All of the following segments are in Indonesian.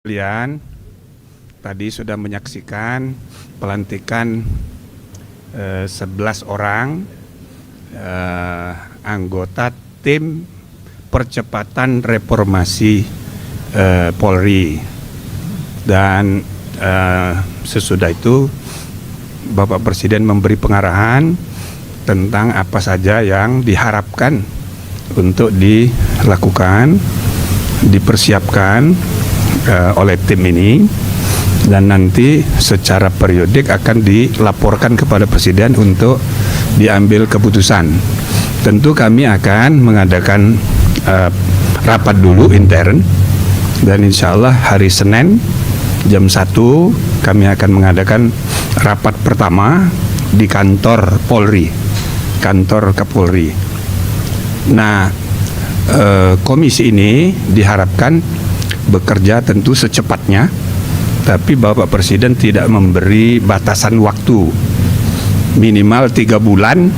Kalian tadi sudah menyaksikan pelantikan 11 orang anggota tim percepatan reformasi Polri, dan sesudah itu Bapak Presiden memberi pengarahan tentang apa saja yang diharapkan untuk dilakukan, dipersiapkan oleh tim ini, dan nanti secara periodik akan dilaporkan kepada Presiden untuk diambil keputusan. Tentu kami akan mengadakan rapat dulu intern, dan insya Allah hari Senin jam 1 kami akan mengadakan rapat pertama di kantor Polri, kantor Kapolri. Nah, komisi ini diharapkan bekerja tentu secepatnya, tapi Bapak Presiden tidak memberi batasan waktu. Minimal 3 bulan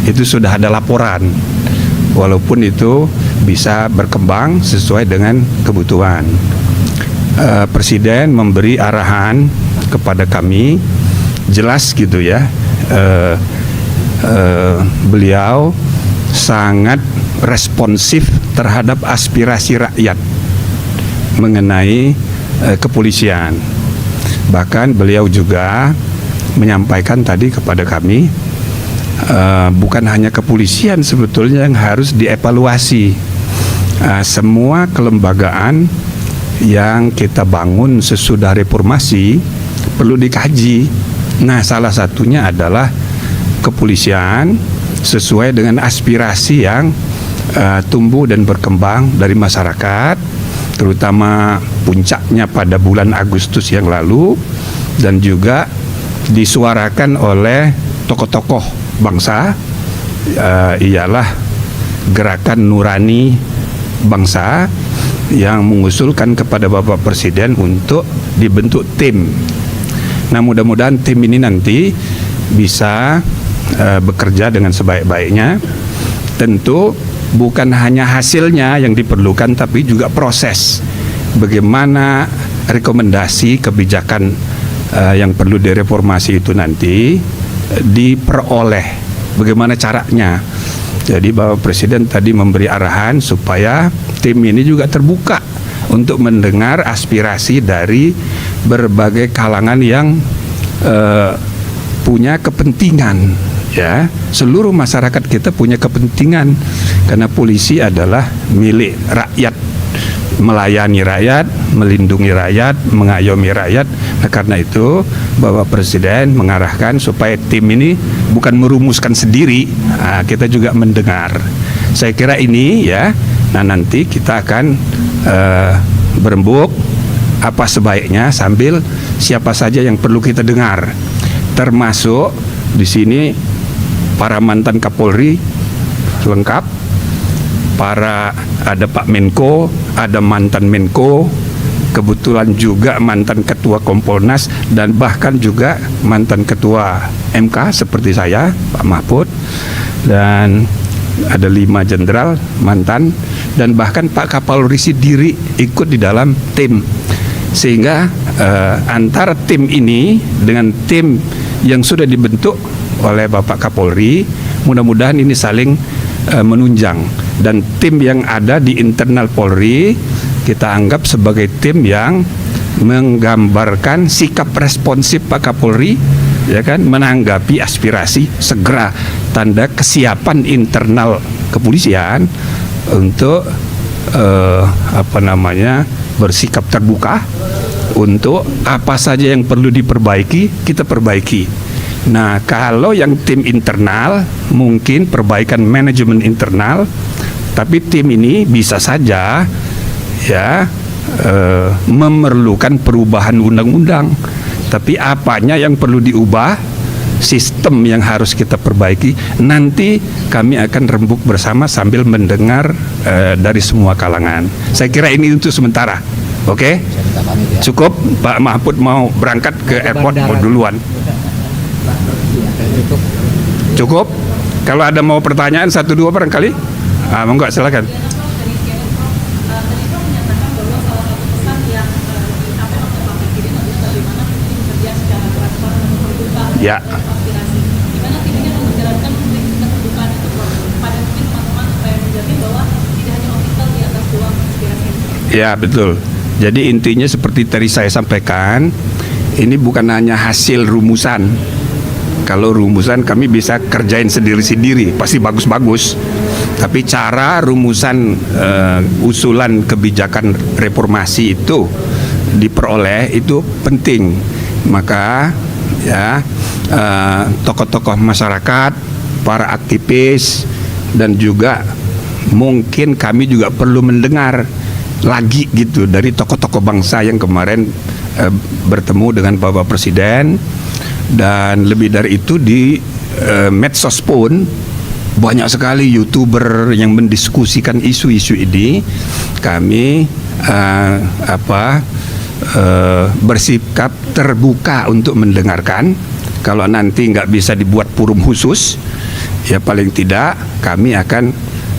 itu sudah ada laporan, walaupun itu bisa berkembang sesuai dengan kebutuhan. Presiden memberi arahan kepada kami jelas gitu ya. Beliau sangat responsif terhadap aspirasi rakyat mengenai kepolisian. Bahkan beliau juga menyampaikan tadi kepada kami, bukan hanya kepolisian sebetulnya yang harus dievaluasi. Semua kelembagaan yang kita bangun sesudah reformasi perlu dikaji. Nah, salah satunya adalah kepolisian sesuai dengan aspirasi yang tumbuh dan berkembang dari masyarakat, terutama puncaknya pada bulan Agustus yang lalu, dan juga disuarakan oleh tokoh-tokoh bangsa. Ialah Gerakan Nurani Bangsa yang mengusulkan kepada Bapak Presiden untuk dibentuk tim. Nah, mudah-mudahan tim ini nanti bisa bekerja dengan sebaik-baiknya. Tentu bukan hanya hasilnya yang diperlukan, tapi juga proses bagaimana rekomendasi kebijakan yang perlu direformasi itu nanti diperoleh, bagaimana caranya. Jadi Bapak Presiden tadi memberi arahan supaya tim ini juga terbuka untuk mendengar aspirasi dari berbagai kalangan yang punya kepentingan. Ya, seluruh masyarakat kita punya kepentingan, karena polisi adalah milik rakyat, melayani rakyat, melindungi rakyat, mengayomi rakyat. Nah, karena itu Bapak Presiden mengarahkan supaya tim ini bukan merumuskan sendiri, kita juga mendengar. Saya kira ini ya. Nah, nanti kita akan berembuk apa sebaiknya, sambil siapa saja yang perlu kita dengar, termasuk di sini para mantan Kapolri lengkap, ada Pak Menko, ada mantan Menko, kebetulan juga mantan Ketua Kompolnas, dan bahkan juga mantan Ketua MK seperti saya, Pak Mahfud, dan ada 5 jenderal mantan, dan bahkan Pak Kapolri sendiri ikut di dalam tim. Sehingga antara tim ini dengan tim yang sudah dibentuk oleh Bapak Kapolri, mudah-mudahan ini saling menunjang, dan tim yang ada di internal Polri kita anggap sebagai tim yang menggambarkan sikap responsif Pak Kapolri, ya kan, menanggapi aspirasi, segera tanda kesiapan internal kepolisian untuk bersikap terbuka untuk apa saja yang perlu diperbaiki, kita perbaiki. Nah, kalau yang tim internal mungkin perbaikan manajemen internal, tapi tim ini bisa saja ya memerlukan perubahan undang-undang. Tapi apanya yang perlu diubah, sistem yang harus kita perbaiki, nanti kami akan rembuk bersama sambil mendengar dari semua kalangan. Saya kira ini untuk sementara. Oke? Cukup, Pak Mahfud mau berangkat ke airport duluan. Cukup? Kalau ada mau pertanyaan 1-2 barangkali? Monggo silakan. Ya. aspirasi. Gimana tim ini menjalankan prinsip keterbukaan itu pada mungkin teman-teman supaya menjamin bahwa tidak hanya official di atas ruang aspirasi. Ya, betul. Jadi intinya seperti tadi saya sampaikan, ini bukan hanya hasil rumusan. Kalau rumusan kami bisa kerjain sendiri-sendiri, pasti bagus-bagus. Tapi cara rumusan usulan kebijakan reformasi itu diperoleh itu penting. Maka ya tokoh-tokoh masyarakat, para aktivis, dan juga mungkin kami juga perlu mendengar lagi gitu dari tokoh-tokoh bangsa yang kemarin bertemu dengan Bapak Presiden. Dan lebih dari itu di medsos pun banyak sekali YouTuber yang mendiskusikan isu-isu ini. Kami bersikap terbuka untuk mendengarkan. Kalau nanti nggak bisa dibuat forum khusus, ya paling tidak kami akan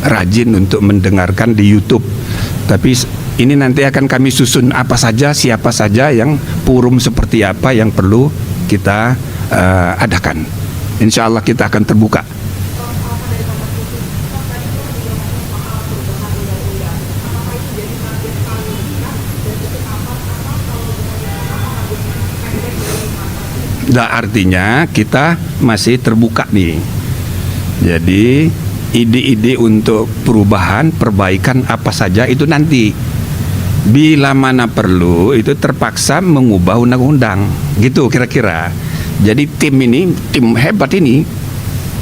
rajin untuk mendengarkan di YouTube. Tapi ini nanti akan kami susun apa saja, siapa saja yang forum seperti apa yang perlu kita adakan. Insya Allah kita akan terbuka. Nah, artinya kita masih terbuka nih. Jadi ide-ide untuk perubahan, perbaikan apa saja itu nanti. Bila mana perlu itu terpaksa mengubah undang-undang. Gitu kira-kira. Jadi tim ini, tim hebat ini.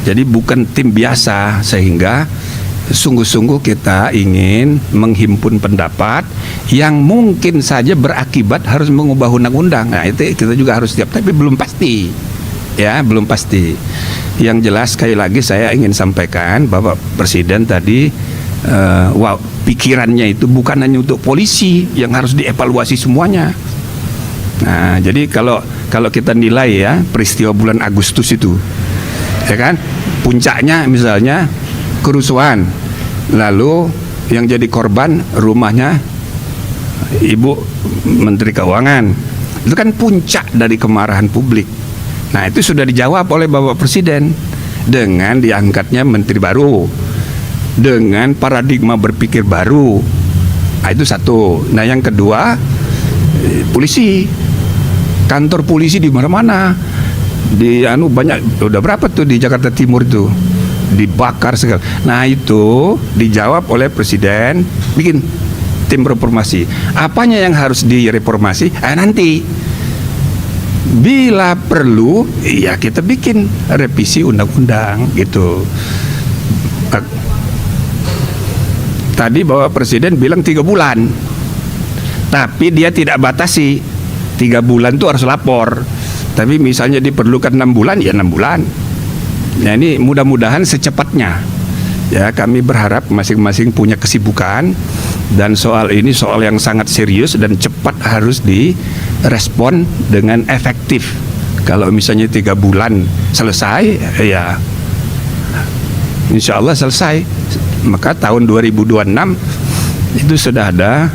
Jadi bukan tim biasa, sehingga sungguh-sungguh kita ingin menghimpun pendapat yang mungkin saja berakibat harus mengubah undang-undang. Nah, itu kita juga harus siap, tapi belum pasti. Ya, belum pasti. Yang jelas sekali lagi saya ingin sampaikan Bapak Presiden tadi pikirannya itu bukan hanya untuk polisi yang harus dievaluasi semuanya. Nah, jadi kalau kita nilai ya peristiwa bulan Agustus itu, ya kan, puncaknya misalnya kerusuhan, lalu yang jadi korban rumahnya Ibu Menteri Keuangan, itu kan puncak dari kemarahan publik. Nah, itu sudah dijawab oleh Bapak Presiden dengan diangkatnya menteri baru, dengan paradigma berpikir baru. Nah, itu satu. Nah, yang kedua, polisi, kantor polisi di mana-mana, di banyak, udah berapa tuh di Jakarta Timur itu dibakar segala. Nah, itu dijawab oleh Presiden, bikin tim reformasi. Apanya yang harus direformasi? Nanti bila perlu, ya kita bikin revisi undang-undang gitu. Tadi Bapak Presiden bilang 3 bulan, tapi dia tidak batasi 3 bulan itu harus lapor. Tapi misalnya diperlukan 6 bulan, ya 6 bulan. Nah, ini mudah-mudahan secepatnya. Ya, kami berharap masing-masing punya kesibukan, dan soal ini soal yang sangat serius dan cepat harus direspon dengan efektif. Kalau misalnya 3 bulan selesai, ya insya Allah selesai. Maka tahun 2026 itu sudah ada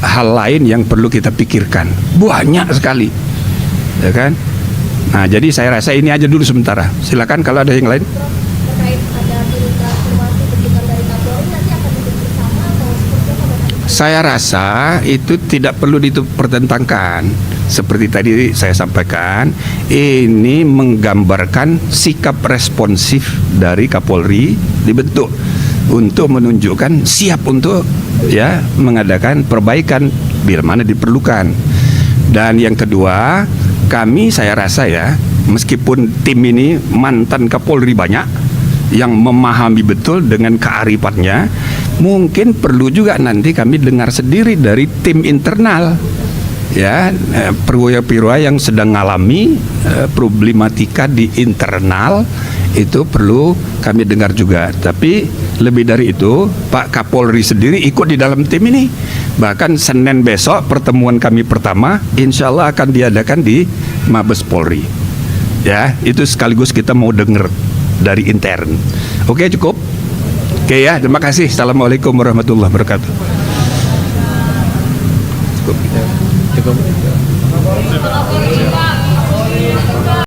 hal lain yang perlu kita pikirkan. Banyak sekali, ya kan? Nah, jadi saya rasa ini aja dulu sementara. Silakan kalau ada yang lain. Terkait ada berita informasi begitu dari Kapolri, nanti akan duduk bersama atau seperti apa? Saya rasa itu tidak perlu dipertentangkan. Seperti tadi saya sampaikan, ini menggambarkan sikap responsif dari Kapolri dibentuk untuk menunjukkan siap untuk ya mengadakan perbaikan bila mana diperlukan. Dan yang kedua, saya rasa ya, meskipun tim ini mantan Kapolri banyak yang memahami betul dengan kearifannya, mungkin perlu juga nanti kami dengar sendiri dari tim internal, ya, perwira-perwira yang sedang mengalami problematika di internal, itu perlu kami dengar juga. Tapi lebih dari itu, Pak Kapolri sendiri ikut di dalam tim ini. Bahkan Senin besok pertemuan kami pertama insya Allah akan diadakan di Mabes Polri. Ya, itu sekaligus kita mau dengar dari intern. Oke, cukup. Oke ya, terima kasih. Assalamualaikum warahmatullahi wabarakatuh. Cukup.